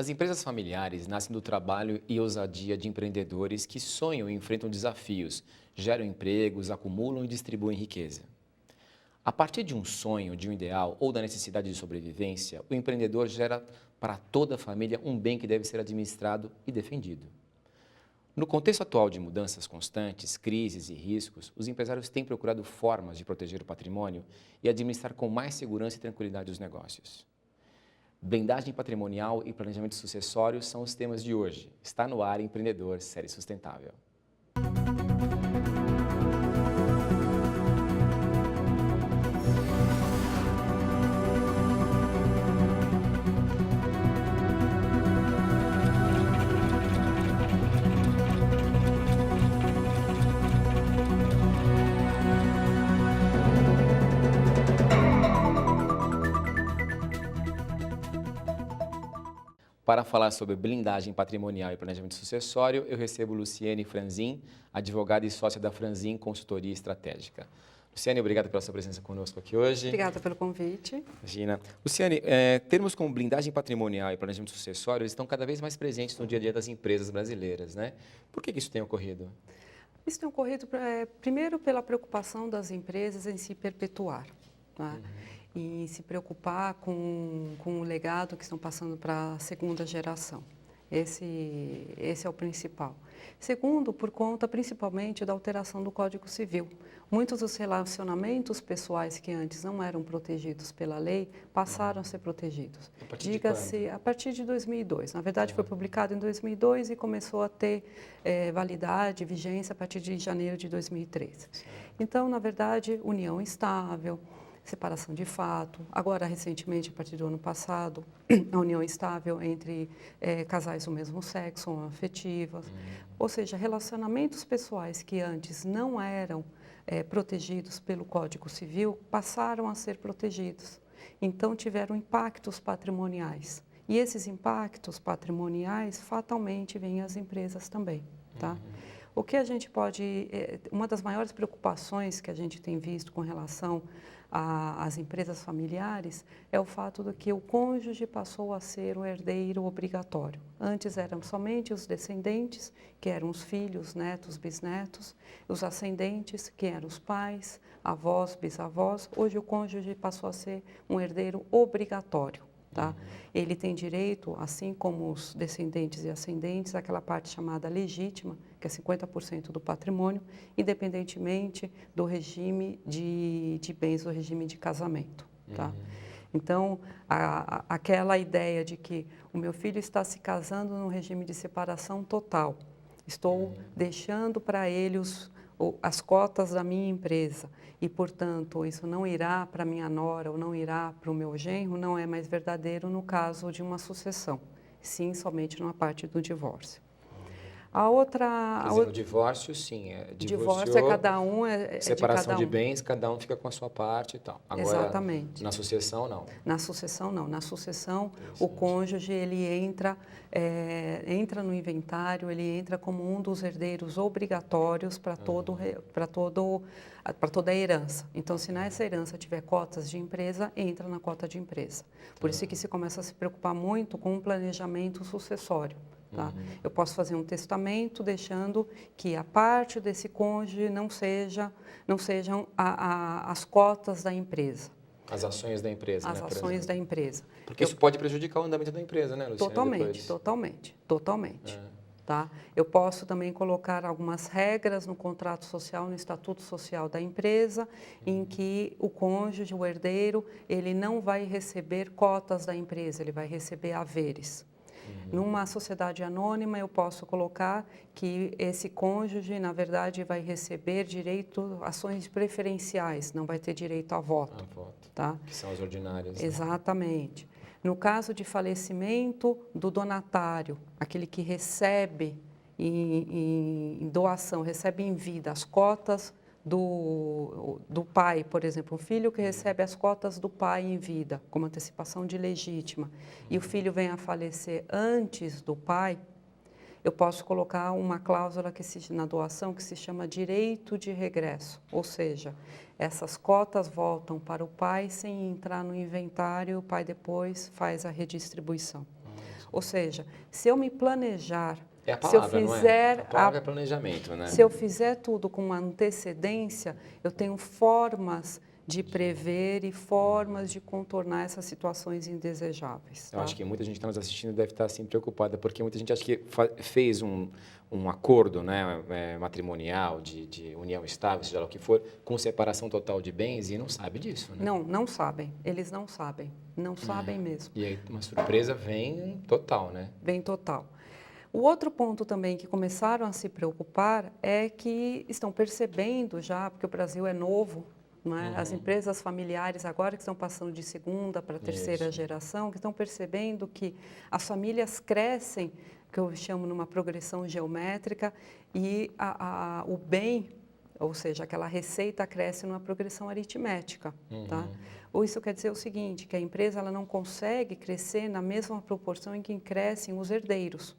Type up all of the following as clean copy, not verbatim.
As empresas familiares nascem do trabalho e ousadia de empreendedores que sonham e enfrentam desafios, geram empregos, acumulam e distribuem riqueza. A partir de um sonho, de um ideal ou da necessidade de sobrevivência, o empreendedor gera para toda a família um bem que deve ser administrado e defendido. No contexto atual de mudanças constantes, crises e riscos, os empresários têm procurado formas de proteger o patrimônio e administrar com mais segurança e tranquilidade os negócios. Blindagem patrimonial e planejamento sucessório são os temas de hoje. Está no ar Empreendedor, série sustentável. Para falar sobre blindagem patrimonial e planejamento sucessório, eu recebo Luciane Franzin, advogada e sócia da Franzin Consultoria Estratégica. Luciane, obrigado pela sua presença conosco aqui hoje. Obrigada pelo convite. Imagina. Luciane, termos como blindagem patrimonial e planejamento sucessório estão cada vez mais presentes no dia a dia das empresas brasileiras, né? Por que isso tem ocorrido? Isso tem ocorrido, primeiro, pela preocupação das empresas em se perpetuar, tá? E se preocupar com o legado que estão passando para a segunda geração. Esse é o principal. Segundo, por conta principalmente da alteração do Código Civil. Muitos dos relacionamentos pessoais que antes não eram protegidos pela lei passaram a ser protegidos. Diga-se, a partir de 2002. Na verdade, foi publicado em 2002 e começou a ter validade, vigência a partir de janeiro de 2003. Então, na verdade, união estável, separação de fato. Agora, recentemente, a partir do ano passado, a união estável entre casais do mesmo sexo, homoafetivas. Ou seja, relacionamentos pessoais que antes não eram protegidos pelo Código Civil passaram a ser protegidos. Então, tiveram impactos patrimoniais. E esses impactos patrimoniais, fatalmente, vêm às empresas também, tá? O que a gente pode... uma das maiores preocupações que a gente tem visto com relação às empresas familiares é o fato de que o cônjuge passou a ser o herdeiro obrigatório. Antes eram somente os descendentes, que eram os filhos, netos, bisnetos, os ascendentes, que eram os pais, avós, bisavós. Hoje o cônjuge passou a ser um herdeiro obrigatório. Tá? Ele tem direito, assim como os descendentes e ascendentes, àquela parte chamada legítima, que é 50% do patrimônio, independentemente do regime de bens, do regime de casamento. Tá? Então, aquela ideia de que o meu filho está se casando no regime de separação total, estou deixando para ele as cotas da minha empresa e, portanto, isso não irá para minha nora ou não irá para o meu genro, não é mais verdadeiro no caso de uma sucessão, sim, somente numa parte do divórcio. A outra... Quer dizer, no divórcio, sim. Divórcio é cada um, separação de cada um. de bens, cada um fica com a sua parte e tal. Agora, exatamente. Na sucessão, não. Na sucessão, não. Na sucessão, o cônjuge, ele entra no inventário, ele entra como um dos herdeiros obrigatórios para toda a herança. Então, se nessa herança tiver cotas de empresa, entra na cota de empresa. Por isso que se começa a se preocupar muito com o planejamento sucessório. Tá? Eu posso fazer um testamento deixando que a parte desse cônjuge não sejam as cotas da empresa. As ações da empresa, As ações da empresa. Porque isso pode prejudicar o andamento da empresa, né, Luciane? Totalmente. Tá? Eu posso também colocar algumas regras no contrato social, no estatuto social da empresa, em que o cônjuge, o herdeiro, ele não vai receber cotas da empresa, ele vai receber haveres. Numa sociedade anônima, eu posso colocar que esse cônjuge, na verdade, vai receber ações preferenciais, não vai ter direito a voto. Tá? Que são as ordinárias. Exatamente. Né? No caso de falecimento do donatário, aquele que recebe em doação, recebe em vida as cotas do pai, por exemplo, um filho que recebe as cotas do pai em vida, como antecipação de legítima, e o filho vem a falecer antes do pai, eu posso colocar uma cláusula na doação que se chama direito de regresso, ou seja, essas cotas voltam para o pai sem entrar no inventário, o pai depois faz a redistribuição. Ou seja, se eu me planejar, É a palavra, se eu fizer não é? A palavra é planejamento, né? Se eu fizer tudo com uma antecedência, eu tenho formas de prever e formas de contornar essas situações indesejáveis. Eu Tá? acho que muita gente que está nos assistindo deve estar assim preocupada, porque muita gente acha que fez um acordo, né, matrimonial, de união estável, seja lá o que for, com separação total de bens e não sabe disso, né? Não sabem. Eles não sabem. Não sabem mesmo. E aí uma surpresa vem total, né? Bem total. O outro ponto também que começaram a se preocupar é que estão percebendo já, porque o Brasil é novo, não é? As empresas familiares agora que estão passando de segunda para terceira geração, que estão percebendo que as famílias crescem, que eu chamo numa progressão geométrica, e o bem, ou seja, aquela receita cresce numa progressão aritmética. Tá? Ou isso quer dizer o seguinte, que a empresa ela não consegue crescer na mesma proporção em que crescem os herdeiros.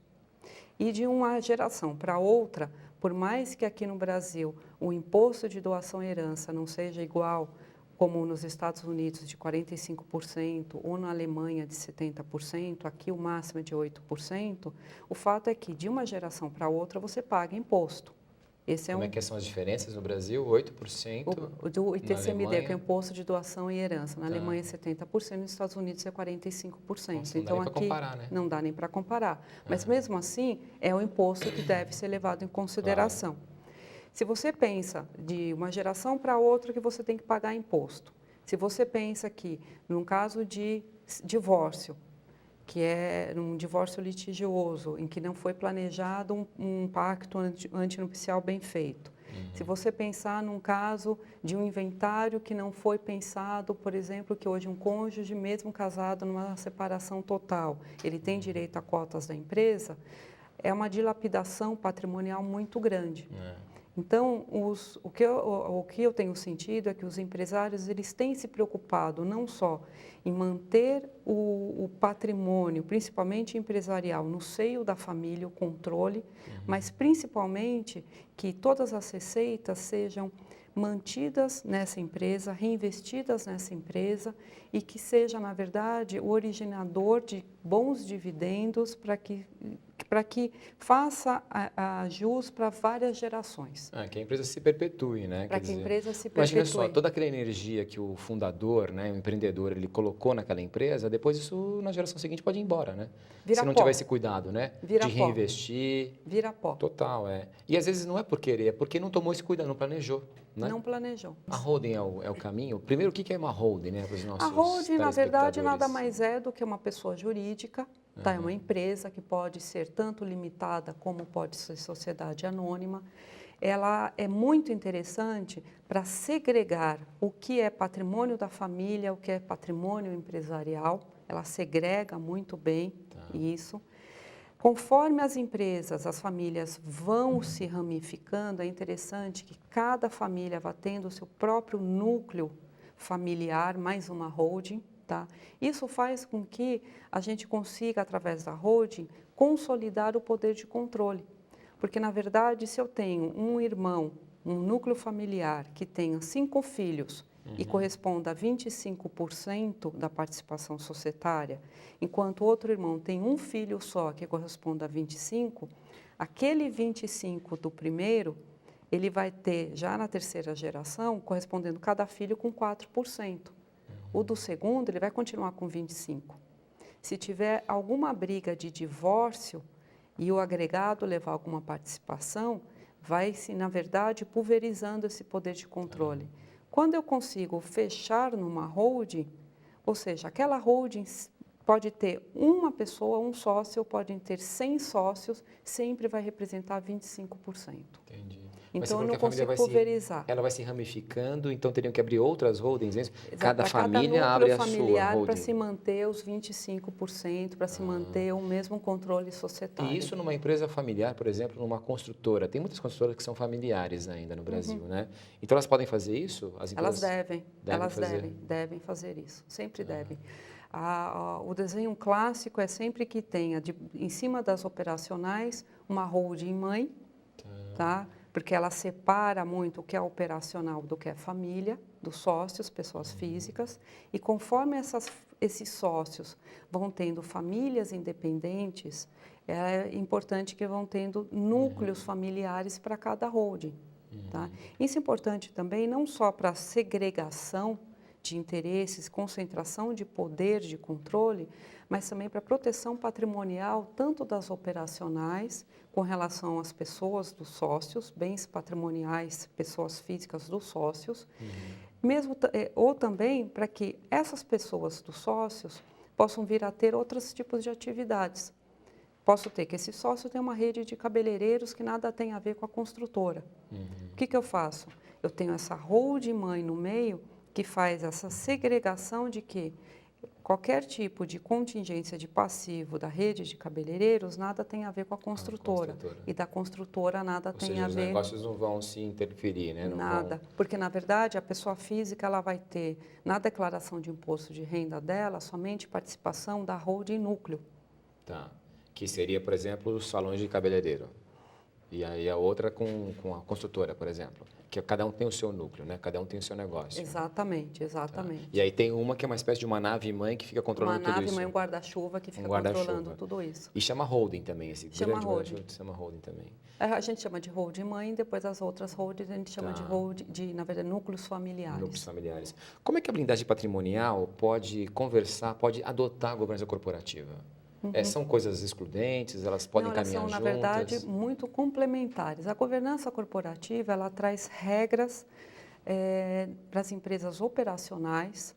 E de uma geração para outra, por mais que aqui no Brasil o imposto de doação e herança não seja igual como nos Estados Unidos de 45% ou na Alemanha de 70%, aqui o máximo é de 8%, o fato é que de uma geração para outra você paga imposto. Como é que são as diferenças no Brasil? 8%? Do ITCMD, que é o Alemanha? Imposto de Doação e Herança. Na Alemanha é 70%, nos Estados Unidos é 45%. Nossa, não dá então nem pra aqui comparar, né? não dá nem para comparar. Mas mesmo assim, é um imposto que deve ser levado em consideração. Se você pensa de uma geração para outra que você tem que pagar imposto, se você pensa que num caso de divórcio, que é um divórcio litigioso, em que não foi planejado um pacto antinupcial bem feito. Se você pensar num caso de um inventário que não foi pensado, por exemplo, que hoje um cônjuge, mesmo casado numa separação total, ele tem direito a cotas da empresa, é uma dilapidação patrimonial muito grande. Então, o que eu tenho sentido é que os empresários eles têm se preocupado não só em manter o patrimônio, principalmente empresarial, no seio da família, o controle, mas principalmente que todas as receitas sejam mantidas nessa empresa, reinvestidas nessa empresa e que seja, na verdade, o originador de bons dividendos para que faça jus para várias gerações. Que a empresa se perpetue, né? Para que a empresa se perpetue. Imagina só, toda aquela energia que o fundador, né, o empreendedor, ele colocou naquela empresa, depois isso na geração seguinte pode ir embora, né? Vira Se não pó. tiver esse cuidado, né? Vira de pó. reinvestir. Vira pó. Total, E às vezes não é por querer, é porque não tomou esse cuidado, não planejou, né? Não planejou. A holding é o caminho. Primeiro, o que é uma holding, né, para os nossos A holding, na verdade, nada telespectadores? mais é do que uma pessoa jurídica, tá? É uma empresa que pode ser tanto limitada como pode ser sociedade anônima. Ela é muito interessante para segregar o que é patrimônio da família, o que é patrimônio empresarial. Ela segrega muito bem isso. Conforme as empresas, as famílias vão se ramificando, é interessante que cada família vá tendo o seu próprio núcleo familiar, mais uma holding. Tá? Isso faz com que a gente consiga, através da holding, consolidar o poder de controle. Porque, na verdade, se eu tenho um irmão, um núcleo familiar que tenha 5 filhos e corresponda a 25% da participação societária, enquanto outro irmão tem um filho só que corresponda a 25%, aquele 25% do primeiro, ele vai ter, já na terceira geração, correspondendo cada filho com 4%. O do segundo, ele vai continuar com 25%. Se tiver alguma briga de divórcio e o agregado levar alguma participação, vai-se, na verdade, pulverizando esse poder de controle. Quando eu consigo fechar numa holding, ou seja, aquela holding pode ter uma pessoa, um sócio, ou podem ter 100 sócios, sempre vai representar 25%. Entendi. Então, eu não consigo pulverizar. Ela vai se ramificando, então teriam que abrir outras holdings, é isso? Cada Para família cada abre núcleo a sua familiar holding. para se manter os 25%, para se manter o mesmo controle societário. E isso numa empresa familiar, por exemplo, numa construtora. Tem muitas construtoras que são familiares ainda no Brasil, né? Então elas podem fazer isso? As empresas Elas devem fazer isso, sempre devem. O desenho clássico é sempre que tenha, em cima das operacionais, uma holding mãe, tá? porque ela separa muito o que é operacional do que é família, dos sócios, pessoas físicas, e conforme esses sócios vão tendo famílias independentes, é importante que vão tendo núcleos familiares para cada holding. Tá? Isso é importante também não só para a segregação de interesses, concentração de poder, de controle, mas também para a proteção patrimonial, tanto das operacionais, com relação às pessoas dos sócios, bens patrimoniais, pessoas físicas dos sócios, mesmo, ou também para que essas pessoas dos sócios possam vir a ter outros tipos de atividades. Posso ter que esse sócio tem uma rede de cabeleireiros que nada tem a ver com a construtora. O que eu faço? Eu tenho essa holding mãe no meio que faz essa segregação de que qualquer tipo de contingência de passivo da rede de cabeleireiros nada tem a ver com a construtora. E da construtora nada tem a ver... os negócios não vão se interferir, né? Nada, porque na verdade a pessoa física ela vai ter na declaração de imposto de renda dela somente participação da holding núcleo. Tá. Que seria, por exemplo, os salões de cabeleireiro. E aí a outra com a construtora, por exemplo. Que cada um tem o seu núcleo, né? Cada um tem o seu negócio. Exatamente, exatamente. Tá. E aí tem uma que é uma espécie de uma nave-mãe que fica controlando tudo isso. Uma nave-mãe, um guarda-chuva que fica controlando tudo isso. E chama holding também, esse chama grande holding. guarda-chuva chama holding também. A gente chama de holding mãe, depois as outras holdings a gente chama de holding, na verdade, núcleos familiares. Núcleos familiares. Como é que a blindagem patrimonial pode conversar, pode adotar a governança corporativa? São coisas excludentes, elas podem caminhar juntas? Elas são, na verdade, muito complementares. A governança corporativa, ela traz regras para as empresas operacionais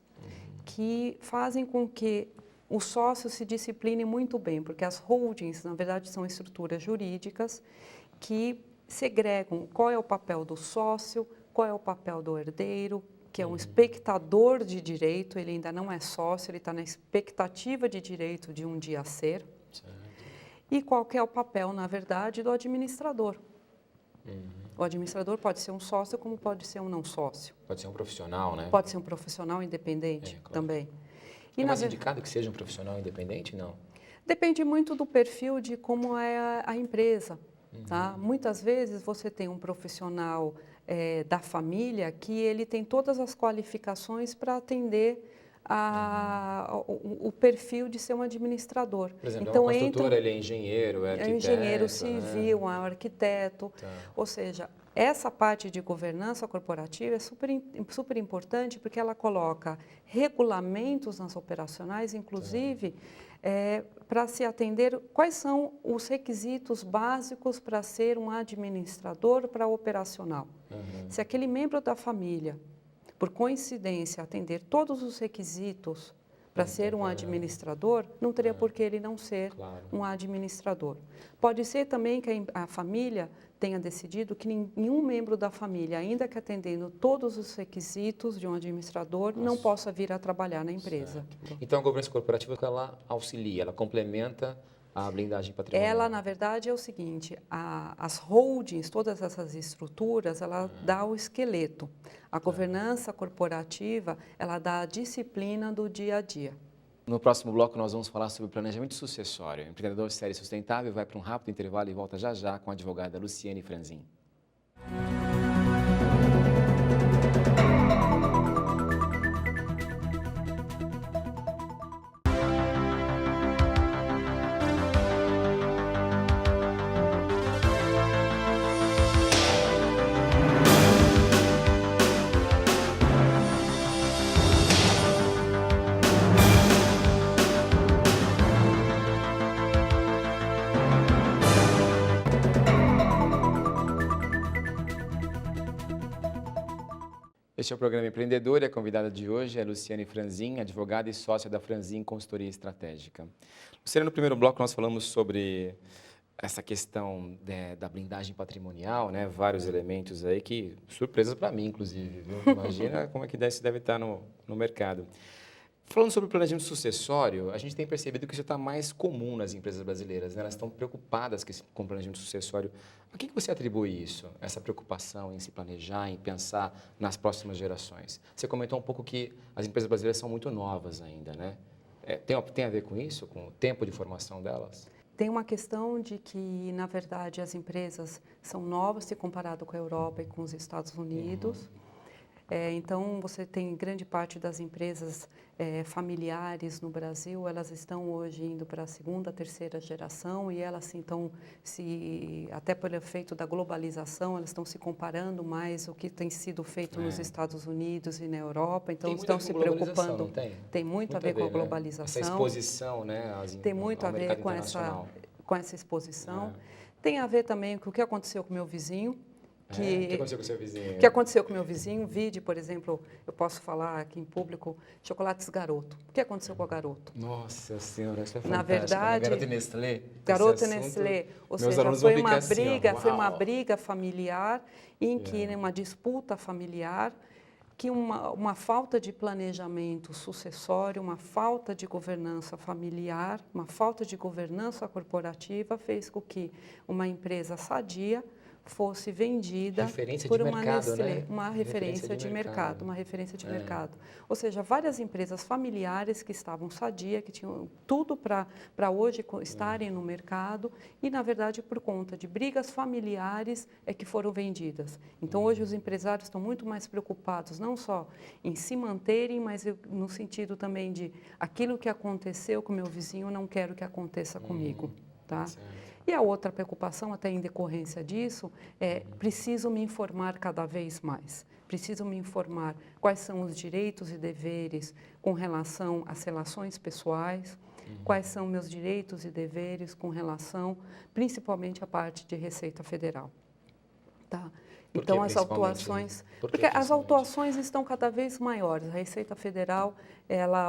que fazem com que os sócios se disciplinem muito bem, porque as holdings, na verdade, são estruturas jurídicas que segregam qual é o papel do sócio, qual é o papel do herdeiro, que é um espectador de direito, ele ainda não é sócio, ele está na expectativa de direito de um dia ser. Certo. E qual que é o papel, na verdade, do administrador. O administrador pode ser um sócio, como pode ser um não sócio. Pode ser um profissional, né? Pode ser um profissional independente também. É mais indicado que seja um profissional independente, não? Depende muito do perfil de como é a empresa. Tá? Muitas vezes você tem um profissional da família que ele tem todas as qualificações para atender o perfil de ser um administrador. Por exemplo, então, uma construtora, ele é engenheiro, é arquiteto. É engenheiro civil, é um arquiteto. Tá. Ou seja, essa parte de governança corporativa é super importante porque ela coloca regulamentos nas operacionais, inclusive, para se atender quais são os requisitos básicos para ser um administrador para operacional. Se aquele membro da família, por coincidência, atender todos os requisitos para ser um administrador, não teria por que ele não ser um administrador. Pode ser também que a família tenha decidido que nenhum membro da família, ainda que atendendo todos os requisitos de um administrador, não possa vir a trabalhar na empresa. Então, a governança corporativa, ela auxilia, ela complementa a blindagem patrimonial? Ela, na verdade, é o seguinte, as holdings, todas essas estruturas, ela dá o esqueleto. A governança corporativa, ela dá a disciplina do dia a dia. No próximo bloco, nós vamos falar sobre planejamento sucessório. Empreendedor sério e sustentável vai para um rápido intervalo e volta já já com a advogada Luciane Franzin. Este é o programa Empreendedor e a convidada de hoje é Luciane Franzin, advogada e sócia da Franzin Consultoria Estratégica. Luciane, no primeiro bloco nós falamos sobre essa questão da blindagem patrimonial, né? Vários elementos aí que, surpresa para mim, inclusive, viu? Imagina como é que isso deve estar no mercado. Falando sobre o planejamento sucessório, a gente tem percebido que isso está mais comum nas empresas brasileiras, né? Elas estão preocupadas com o planejamento sucessório. A que você atribui isso, essa preocupação em se planejar, em pensar nas próximas gerações? Você comentou um pouco que as empresas brasileiras são muito novas ainda, né? Tem a ver com isso, com o tempo de formação delas? Tem uma questão de que, na verdade, as empresas são novas se comparado com a Europa e com os Estados Unidos. Então, você tem grande parte das empresas familiares no Brasil, elas estão hoje indo para a segunda, terceira geração e elas estão, até pelo efeito da globalização, elas estão se comparando mais o que tem sido feito nos Estados Unidos e na Europa, então estão se preocupando. Tem muito a ver com a globalização. Essa exposição, né? Tem muito a ver com essa exposição. Tem a ver também com o que aconteceu com o meu vizinho. O que aconteceu com o seu vizinho? O que aconteceu com o meu vizinho? Vide, por exemplo, eu posso falar aqui em público, chocolates Garoto. O que aconteceu com o Garoto? Nossa Senhora, isso é fantástico. Na verdade, Garoto e Nestlé. Garoto e Nestlé. Ou seja, foi uma briga familiar em que, numa disputa familiar, que uma falta de planejamento sucessório, uma falta de governança familiar, uma falta de governança corporativa fez com que uma empresa sadia fosse vendida por uma Nestlé, né? uma referência de mercado. Ou seja, várias empresas familiares que estavam sadias, que tinham tudo para hoje estarem no mercado e, na verdade, por conta de brigas familiares é que foram vendidas. Então, hoje os empresários estão muito mais preocupados não só em se manterem, mas no sentido também de aquilo que aconteceu com meu vizinho, não quero que aconteça comigo, tá? E a outra preocupação, até em decorrência disso, é preciso me informar cada vez mais. Preciso me informar quais são os direitos e deveres com relação às relações pessoais, quais são meus direitos e deveres com relação, principalmente, à parte de Receita Federal. Tá? Então, as autuações... Porque as autuações estão cada vez maiores. A Receita Federal,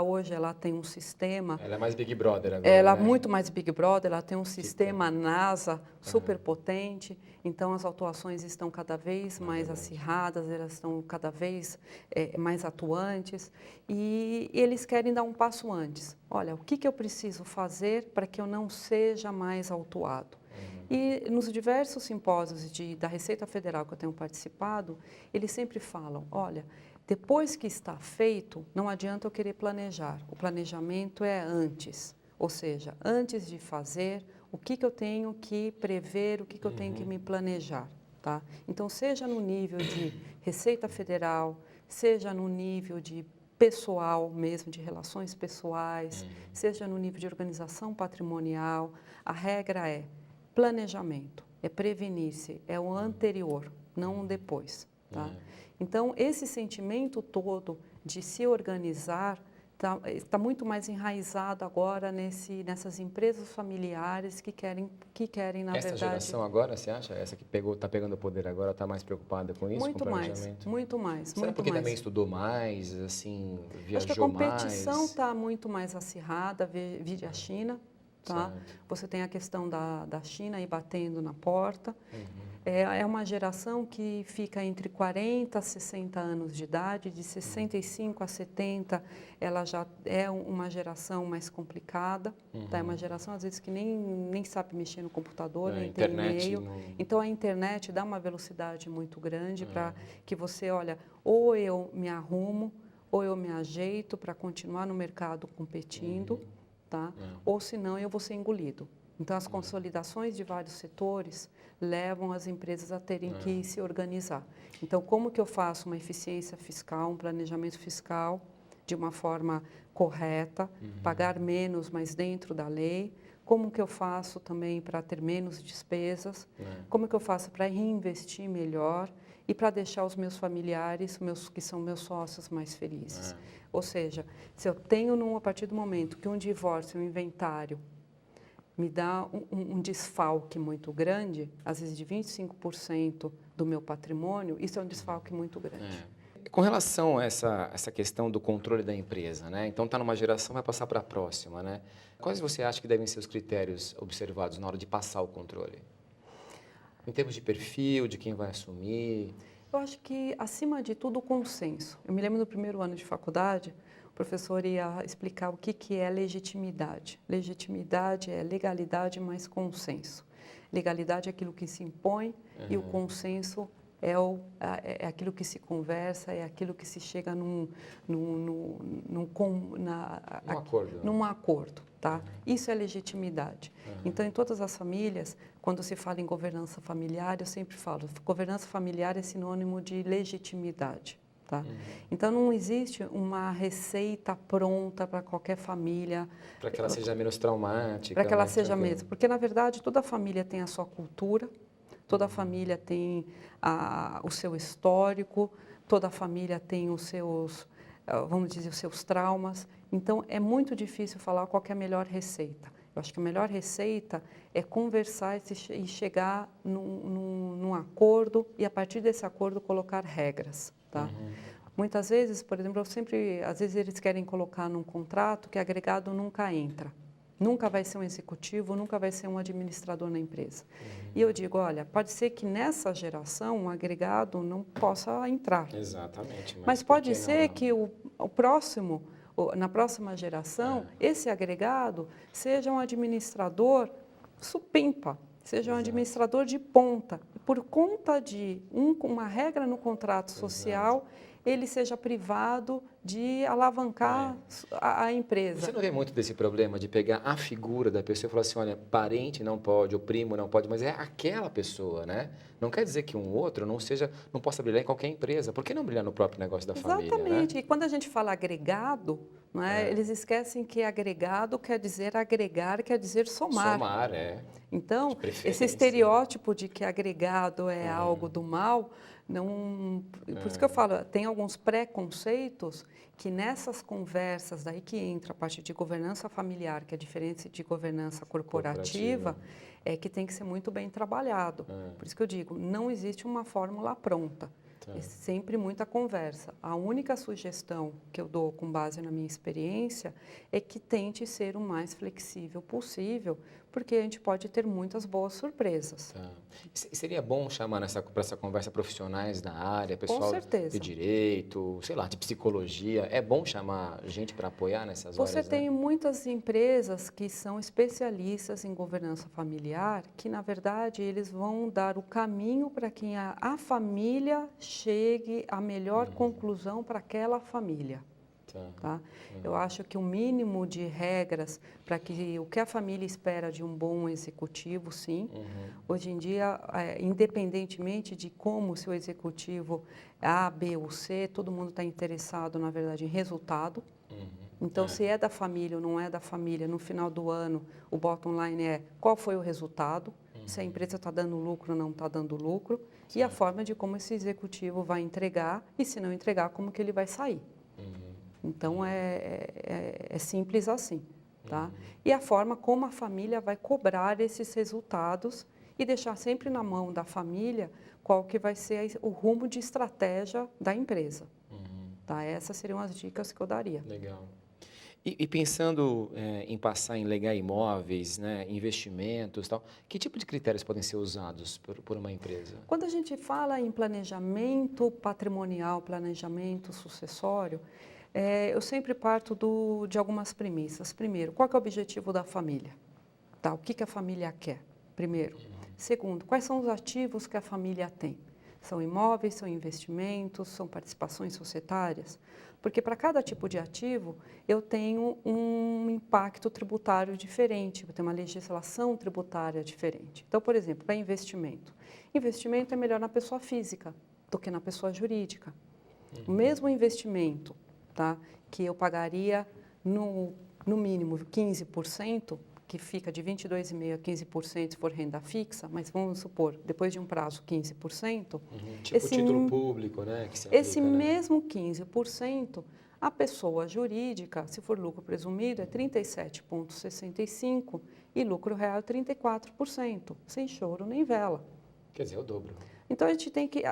hoje ela tem um sistema... Ela é mais Big Brother agora, Ela é né? muito mais Big Brother, ela tem um sistema NASA super potente, então as autuações estão cada vez mais acirradas, elas estão cada vez mais atuantes e eles querem dar um passo antes. Olha, o que eu preciso fazer para que eu não seja mais autuado? E nos diversos simpósios da Receita Federal que eu tenho participado, eles sempre falam, olha, depois que está feito, não adianta eu querer planejar. O planejamento é antes, ou seja, antes de fazer, o que eu tenho que prever, o que eu tenho que me planejar. Tá? Então, seja no nível de Receita Federal, seja no nível de pessoal mesmo, de relações pessoais, seja no nível de organização patrimonial, a regra é planejamento, é prevenir-se, é o anterior, não o depois. Tá? Então, esse sentimento todo de se organizar está muito mais enraizado agora nessas empresas familiares que querem na verdade... Essa geração agora, você acha? Essa que está pegando o poder agora, está mais preocupada com isso, com o planejamento? Muito mais. Será porque também estudou mais, assim, viajou mais? Acho que a competição está muito mais acirrada, vide a China. Tá? Você tem a questão da China aí batendo na porta. É uma geração que fica entre 40 a 60 anos de idade, de 65 a 70, ela já é uma geração mais complicada. Tá? É uma geração, às vezes, que nem sabe mexer no computador, nem tem e-mail. Então, a internet dá uma velocidade muito grande para que você, olha, ou eu me arrumo, ou eu me ajeito para continuar no mercado competindo, tá? Ou senão eu vou ser engolido. Então, as consolidações de vários setores levam as empresas a terem que se organizar. Então, como que eu faço uma eficiência fiscal, um planejamento fiscal de uma forma correta, pagar menos, mas dentro da lei? Como que eu faço também para ter menos despesas? Como que eu faço para reinvestir melhor e para deixar os meus familiares, que são meus sócios, mais felizes? Ou seja, se eu tenho, a partir do momento que um divórcio, um inventário, me dá um desfalque muito grande, às vezes de 25% do meu patrimônio, isso é um desfalque muito grande. Com relação a essa questão do controle da empresa, né? Então, está numa geração, vai passar para a próxima, né? Quais você acha que devem ser os critérios observados na hora de passar o controle? Em termos de perfil, de quem vai assumir? Eu acho que, acima de tudo, o consenso. Eu me lembro no primeiro ano de faculdade, o professor ia explicar o que é legitimidade. Legitimidade é legalidade mais consenso. Legalidade é aquilo que se impõe e o consenso é aquilo que se conversa, é aquilo que se chega num acordo, tá? Isso é legitimidade. Então, em todas as famílias, quando se fala em governança familiar, eu sempre falo, governança familiar é sinônimo de legitimidade. Tá? Então, não existe uma receita pronta para qualquer família. Para que ela seja menos traumática. Para que ela seja mesmo. Porque, na verdade, toda família tem a sua cultura, toda família tem o seu histórico, toda família tem os seus, vamos dizer, os seus traumas. Então, é muito difícil falar qual que é a melhor receita. Eu acho que a melhor receita é conversar e chegar num acordo e, a partir desse acordo, colocar regras. Tá? Muitas vezes, por exemplo, às vezes eles querem colocar num contrato que agregado nunca entra. Nunca vai ser um executivo, nunca vai ser um administrador na empresa. E eu digo, olha, pode ser que nessa geração um agregado não possa entrar. Exatamente. Mas pode ser que na próxima geração, esse agregado seja um administrador supimpa, seja um administrador de ponta. Por conta de uma regra no contrato social, ele seja privado de alavancar a empresa. Você não vê muito desse problema de pegar a figura da pessoa e falar assim, olha, parente não pode, o primo não pode, mas é aquela pessoa, né? Não quer dizer que um outro não possa brilhar em qualquer empresa. Por que não brilhar no próprio negócio da família? Exatamente. Né? E quando a gente fala agregado, não é? Eles esquecem que agregado quer dizer agregar, quer dizer somar. Somar, Então, esse estereótipo de que agregado é algo do mal, por isso que eu falo, tem alguns preconceitos que nessas conversas, daí que entra a parte de governança familiar, que é diferente de governança corporativa, é que tem que ser muito bem trabalhado. Por isso que eu digo, não existe uma fórmula pronta. É sempre muita conversa. A única sugestão que eu dou com base na minha experiência é que tente ser o mais flexível possível, porque a gente pode ter muitas boas surpresas. Seria bom chamar para essa conversa profissionais da área, pessoal de direito, sei lá, de psicologia. É bom chamar gente para apoiar nessas horas? Você tem muitas empresas que são especialistas em governança familiar, que na verdade eles vão dar o caminho para que a família chegue à melhor conclusão para aquela família. Tá? Eu acho que o mínimo de regras para que o que a família espera de um bom executivo, sim. Hoje em dia, independentemente de como o seu executivo é A, B ou C, todo mundo está interessado, na verdade, em resultado. Então, se é da família ou não é da família, no final do ano, o bottom line é qual foi o resultado, se a empresa está dando lucro ou não está dando lucro, e a forma de como esse executivo vai entregar, e se não entregar, como que ele vai sair. Então, é simples assim, tá? E a forma como a família vai cobrar esses resultados e deixar sempre na mão da família qual que vai ser o rumo de estratégia da empresa. Tá? Essas seriam as dicas que eu daria. Legal. E pensando em passar em legar imóveis, né, investimentos, tal, que tipo de critérios podem ser usados por uma empresa? Quando a gente fala em planejamento patrimonial, planejamento sucessório, eu sempre parto de algumas premissas. Primeiro, qual que é o objetivo da família? Tá? O que a família quer? Primeiro. Segundo, quais são os ativos que a família tem? São imóveis, são investimentos, são participações societárias? Porque para cada tipo de ativo, eu tenho um impacto tributário diferente, eu tenho uma legislação tributária diferente. Então, por exemplo, para investimento. Investimento é melhor na pessoa física do que na pessoa jurídica. O mesmo investimento, tá, que eu pagaria no mínimo 15%, que fica de 22,5% a 15% se for renda fixa, mas vamos supor, depois de um prazo 15%. Tipo título público, né? Que se aplica, esse mesmo 15%, a pessoa jurídica, se for lucro presumido, é 37,65% e lucro real é 34%, sem choro nem vela. Quer dizer, é o dobro. Então,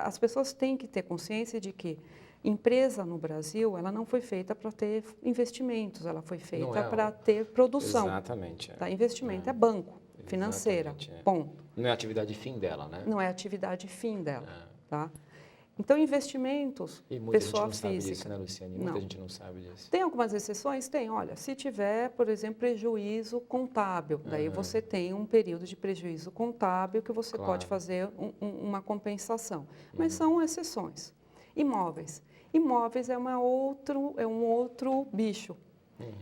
as pessoas têm que ter consciência de que empresa no Brasil, ela não foi feita para ter investimentos, ela foi feita para ter produção. Exatamente. Tá? Investimento é banco, financeira, ponto. Não é a atividade fim dela, né? Não é a atividade fim dela. Tá? Então, investimentos, E muita pessoa gente não sabe física. disso, né, Luciane? Não. Muita gente não sabe disso. Tem algumas exceções? Tem. Olha, se tiver, por exemplo, prejuízo contábil, daí você tem um período de prejuízo contábil que você Claro. pode fazer uma compensação. Mas são exceções. Imóveis. Imóveis é um outro bicho.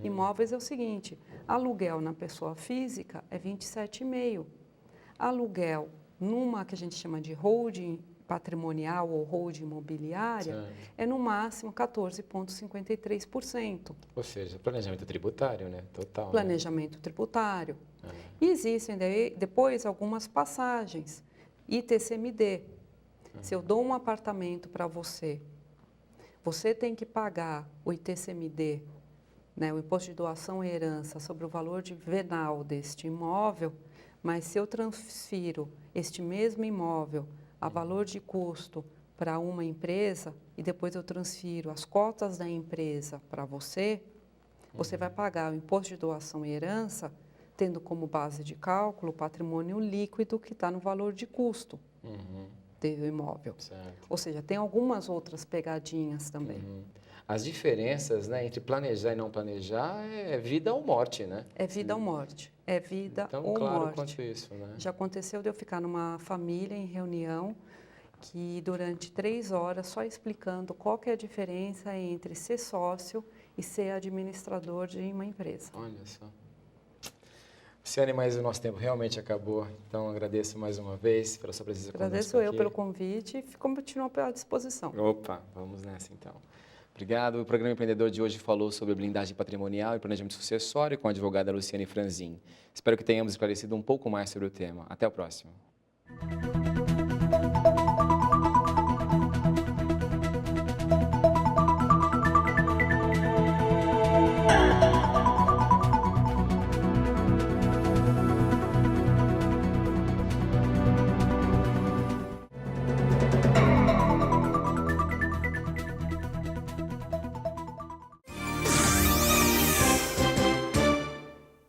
Imóveis é o seguinte, aluguel na pessoa física é 27,5%. Aluguel numa que a gente chama de holding patrimonial ou holding imobiliária é no máximo 14,53%. Ou seja, planejamento tributário, né? Total. Planejamento tributário. E existem depois algumas passagens. ITCMD. Se eu dou um apartamento para você, você tem que pagar o ITCMD, né, o Imposto de Doação e Herança, sobre o valor venal deste imóvel, mas se eu transfiro este mesmo imóvel a valor de custo para uma empresa e depois eu transfiro as cotas da empresa para você, você vai pagar o Imposto de Doação e Herança, tendo como base de cálculo o patrimônio líquido que está no valor de custo do imóvel. Certo. Ou seja, tem algumas outras pegadinhas também. As diferenças, né, entre planejar e não planejar é vida ou morte, né? É vida ou morte. É vida Tão ou claro morte. quanto isso, né? Já aconteceu de eu ficar numa família em reunião que durante 3 horas só explicando qual que é a diferença entre ser sócio e ser administrador de uma empresa. Olha só. Luciane, mas o nosso tempo realmente acabou, então agradeço mais uma vez pela sua presença conosco Agradeço eu aqui. pelo convite e continuo à disposição. Opa, vamos nessa então. Obrigado. O programa Empreendedor de hoje falou sobre blindagem patrimonial e planejamento sucessório com a advogada Luciane Franzin. Espero que tenhamos esclarecido um pouco mais sobre o tema. Até o próximo.